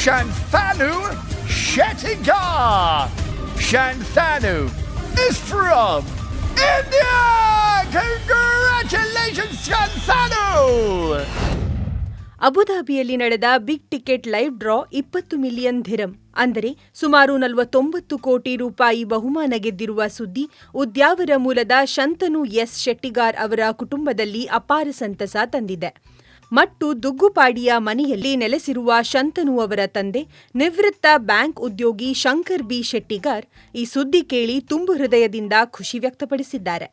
Shantanu Shettigar. Shantanu is from India. Congratulations, Shantanu. ಅಬುಧಾಬಿಯಲ್ಲಿ ನಡೆದ big ticket live draw 20 million ದಿರಂ ಅಂದರೆ ಸುಮಾರು 49 ಕೋಟಿ ರೂಪಾಯಿ ಬಹುಮಾನ ಗೆದ್ದಿರುವ ಸುದ್ದಿ ಉದ್ಯಾವರ ಮೂಲದ ಶಂತನು ಎಸ್ ಶೆಟ್ಟಿಗಾರ್ ಅವರ ಕುಟುಂಬದಲ್ಲಿ ಅಪಾರ ಸಂತಸ ತಂದಿದೆ. ಮಟ್ಟು ದುಗ್ಗುಪಾಡಿಯ ಮನೆಯಲ್ಲಿ ನೆಲೆಸಿರುವ ಶಂತನು ಅವರ ತಂದೆ ನಿವೃತ್ತ ಬ್ಯಾಂಕ್ ಉದ್ಯೋಗಿ ಶಂಕರ್ ಬಿ ಶೆಟ್ಟಿಗಾರ್ ಈ ಸುದ್ದಿ ಕೇಳಿ ತುಂಬು ಹೃದಯದಿಂದ ಖುಷಿ ವ್ಯಕ್ತಪಡಿಸಿದ್ದಾರೆ.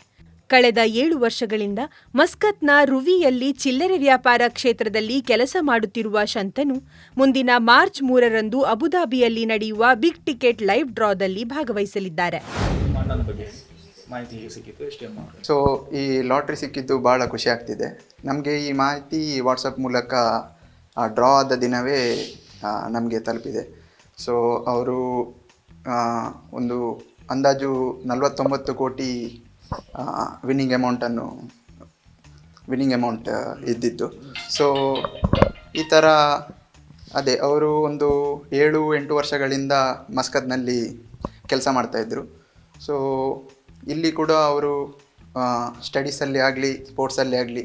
ಕಳೆದ 7 ವರ್ಷಗಳಿಂದ ಮಸ್ಕತ್ನ ರುವಿಯಲ್ಲಿ ಚಿಲ್ಲರೆ ವ್ಯಾಪಾರ ಕ್ಷೇತ್ರದಲ್ಲಿ ಕೆಲಸ ಮಾಡುತ್ತಿರುವ ಶಂತನು ಮುಂದಿನ ಮಾರ್ಚ್ 3ರಂದು ಅಬುಧಾಬಿಯಲ್ಲಿ ನಡೆಯುವ ಬಿಗ್ ಟಿಕೆಟ್ ಲೈವ್ ಡ್ರಾದಲ್ಲಿ ಭಾಗವಹಿಸಲಿದ್ದಾರೆ. ಸೊ ಈ ಲಾಟ್ರಿ ಸಿಕ್ಕಿದ್ದು ಭಾಳ ಖುಷಿ ಆಗ್ತಿದೆ. ನಮಗೆ ಈ ಮಾಹಿತಿ ವಾಟ್ಸಪ್ ಮೂಲಕ ಡ್ರಾ ಆದ ದಿನವೇ ನಮಗೆ ತಲುಪಿದೆ. ಸೊ ಅವರು ಒಂದು ಅಂದಾಜು 49 ಕೋಟಿ ವಿನ್ನಿಂಗ್ ಅಮೌಂಟ್ ಇದ್ದಿದ್ದು. ಸೊ ಈ ಥರ ಅದೇ ಅವರು ಒಂದು 7-8 ವರ್ಷಗಳಿಂದ ಮಸ್ಕತ್ನಲ್ಲಿ ಕೆಲಸ ಮಾಡ್ತಾಯಿದ್ರು. ಸೊ ಇಲ್ಲಿ ಕೂಡ ಅವರು ಸ್ಟಡೀಸಲ್ಲಿ ಆಗಲಿ ಸ್ಪೋರ್ಟ್ಸಲ್ಲಿ ಆಗಲಿ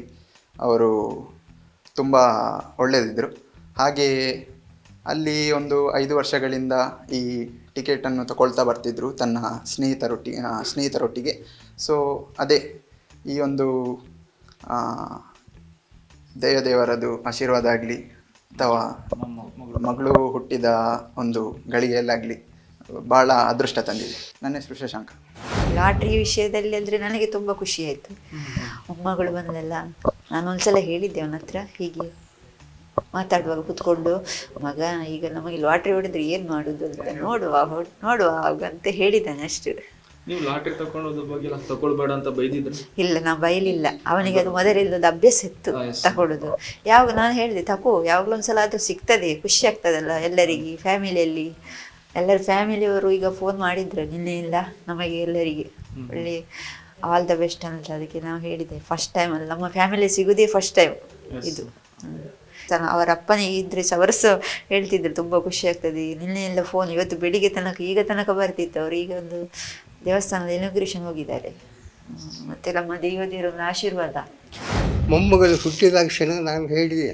ಅವರು ತುಂಬ ಒಳ್ಳೆಯದಿದ್ದರು. ಹಾಗೆಯೇ ಅಲ್ಲಿ ಒಂದು 5 ವರ್ಷಗಳಿಂದ ಈ ಟಿಕೆಟನ್ನು ತಗೊಳ್ತಾ ಬರ್ತಿದ್ರು ತನ್ನ ಸ್ನೇಹಿತರೊಟ್ಟಿಗೆ. ಸೊ ಅದೇ ಈ ಒಂದು ದೇವರದು ಆಶೀರ್ವಾದ ಆಗಲಿ ಅಥವಾ ಮಗಳು ಹುಟ್ಟಿದ ಒಂದು ಗಳಿಗೆಯಲ್ಲಾಗಲಿ ಭಾಳ ಅದೃಷ್ಟ ತಂದಿದೆ. ನನ್ನ ಹೆಸರು ಶಶಾಂಕ. ಲಾಟ್ರಿ ವಿಷಯದಲ್ಲಿ ಅಂದರೆ ನನಗೆ ತುಂಬ ಖುಷಿ ಆಯಿತು. ಮೊಮ್ಮಗಳು ಬಂದೆಲ್ಲ ನಾನು ಒಂದ್ಸಲ ಹೇಳಿದ್ದೆ ಅವನ ಹತ್ರ ಹೀಗೆ ಮಾತಾಡುವಾಗ ಕೂತ್ಕೊಂಡು, ಮಗ ಈಗ ನಮಗೆ ಲಾಟ್ರಿ ಹೊಡೆದ್ರೆ ಏನು ಮಾಡೋದು ಅಂತ ನೋಡುವ ಅಂತ ಹೇಳಿದ್ದಾನೆ ಅಷ್ಟು. ನೀವು ಲಾಟ್ರಿ ತಗೊಳ್ಬೇಡ ಅಂತ ಬೈದಿದ್ರು? ಇಲ್ಲ, ನಾನು ಬೈಲಿಲ್ಲ. ಅವನಿಗೆ ಅದು ಮೊದಲಿಲ್ಲದ ಅಭ್ಯಾಸ ಇತ್ತು ತಗೊಳ್ಳೋದು. ಯಾವಾಗ ನಾನು ಹೇಳಿದೆ ತಗೋ, ಯಾವಾಗಲೂ ಒಂದ್ಸಲ ಅದು ಸಿಗ್ತದೆ, ಖುಷಿ ಆಗ್ತದಲ್ಲ ಎಲ್ಲರಿಗೆ. ಫ್ಯಾಮಿಲಿಯಲ್ಲಿ ಎಲ್ಲರ ಫ್ಯಾಮಿಲಿಯವರು ಈಗ ಫೋನ್ ಮಾಡಿದ್ರು ನಿನ್ನೆ ಇಲ್ಲ ನಮಗೆ ಎಲ್ಲರಿಗೆ ಒಳ್ಳೆ ಆಲ್ ದ ಬೆಸ್ಟ್ ಅಂತ. ಅದಕ್ಕೆ ನಾವು ಹೇಳಿದೆ ಫಸ್ಟ್ ಟೈಮ್ ಅಲ್ಲ ನಮ್ಮ ಫ್ಯಾಮಿಲಿ ಸಿಗೋದೇ ಫಸ್ಟ್ ಟೈಮ್ ಇದು. ಅವರ ಅಪ್ಪನಿಗೆ ಇದ್ರೆ ಅವರು ಸಹ ಹೇಳ್ತಿದ್ರು ತುಂಬ ಖುಷಿ ಆಗ್ತದೆ. ನಿನ್ನೆ ಎಲ್ಲ ಫೋನ್ ಇವತ್ತು ಬೆಳಿಗ್ಗೆ ಈಗ ತನಕ ಬರ್ತಿತ್ತು. ಅವರು ಈಗ ಒಂದು ದೇವಸ್ಥಾನದ ಇನಾಗ್ರೇಷನ್ ಹೋಗಿದ್ದಾರೆ. ಮತ್ತೆ ನಮ್ಮ ದೇವದೇವರ ಒಂದು ಆಶೀರ್ವಾದ. ಮೊಮ್ಮಗಳು ಹುಟ್ಟಿದ ಕ್ಷಣ ನಾನು ಹೇಳಿದೆ,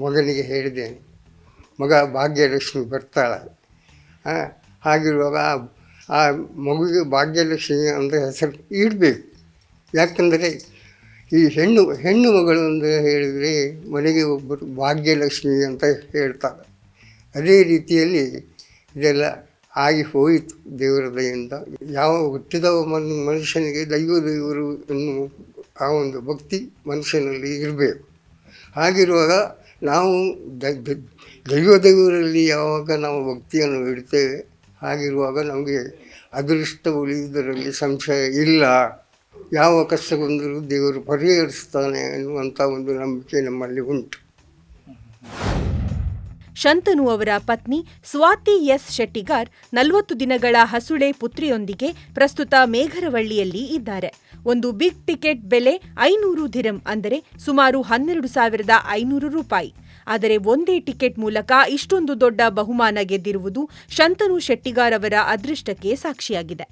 ಮಗನಿಗೆ ಹೇಳಿದ್ದೇನೆ, ಮಗ ಭಾಗ್ಯಲಕ್ಷ್ಮಿ ಬರ್ತಾಳೆ. ಹಾಗಿರುವಾಗ ಆ ಮಗುವಿಗೆ ಭಾಗ್ಯಲಕ್ಷ್ಮಿ ಅಂತ ಹೆಸರು ಇಡಬೇಕು. ಯಾಕಂದರೆ ಈ ಹೆಣ್ಣು ಮಗಳು ಅಂತ ಹೇಳಿದರೆ ಮನೆಗೆ ಒಬ್ಬರು ಭಾಗ್ಯಲಕ್ಷ್ಮಿ ಅಂತ ಹೇಳ್ತಾರೆ. ಅದೇ ರೀತಿಯಲ್ಲಿ ಇದೆಲ್ಲ ಆಗಿ ಹೋಯಿತು ದೇವರ ದಯೆಯಿಂದ. ಯಾವ ಹುಟ್ಟಿದ ಮನುಷ್ಯನಿಗೆ ದೇವರು ಎನ್ನುವ ಆ ಒಂದು ಭಕ್ತಿ ಮನುಷ್ಯನಲ್ಲಿ ಇರಬೇಕು. ಹಾಗಿರುವಾಗ ನಾವು ದೇವರಲ್ಲಿ ಯಾವಾಗ ನಾವು ಭಕ್ತಿಯನ್ನು ಇಡ್ತೇವೆ, ಹಾಗಿರುವಾಗ ನಮಗೆ ಅದೃಷ್ಟ ಉಳಿಯುವುದರಲ್ಲಿ ಸಂಶಯ ಇಲ್ಲ. ಯಾವ ಕಷ್ಟ ಬಂದರೂ ದೇವರು ಪರಿಹರಿಸ್ತಾನೆ ಎನ್ನುವಂಥ ಒಂದು ನಂಬಿಕೆ ನಮ್ಮಲ್ಲಿ ಉಂಟು. ಶಂತನು ಅವರ ಪತ್ನಿ ಸ್ವಾತಿ ಎಸ್ ಶೆಟ್ಟಿಗಾರ್ 40 ದಿನಗಳ ಹಸುಳೆ ಪುತ್ರಿಯೊಂದಿಗೆ ಪ್ರಸ್ತುತ ಮೇಘರವಳ್ಳಿಯಲ್ಲಿ ಇದ್ದಾರೆ. ಒಂದು ಬಿಗ್ ಟಿಕೆಟ್ ಬೆಲೆ 500 ದಿರಂ ಅಂದರೆ ಸುಮಾರು 12,500 ರೂಪಾಯಿ. ಆದರೆ ಒಂದೇ ಟಿಕೆಟ್ ಮೂಲಕ ಇಷ್ಟೊಂದು ದೊಡ್ಡ ಬಹುಮಾನ ಗೆದ್ದಿರುವುದು ಶಂತನು ಶೆಟ್ಟಿಗಾರ್ ಅವರ ಅದೃಷ್ಟಕ್ಕೆ ಸಾಕ್ಷಿಯಾಗಿದೆ.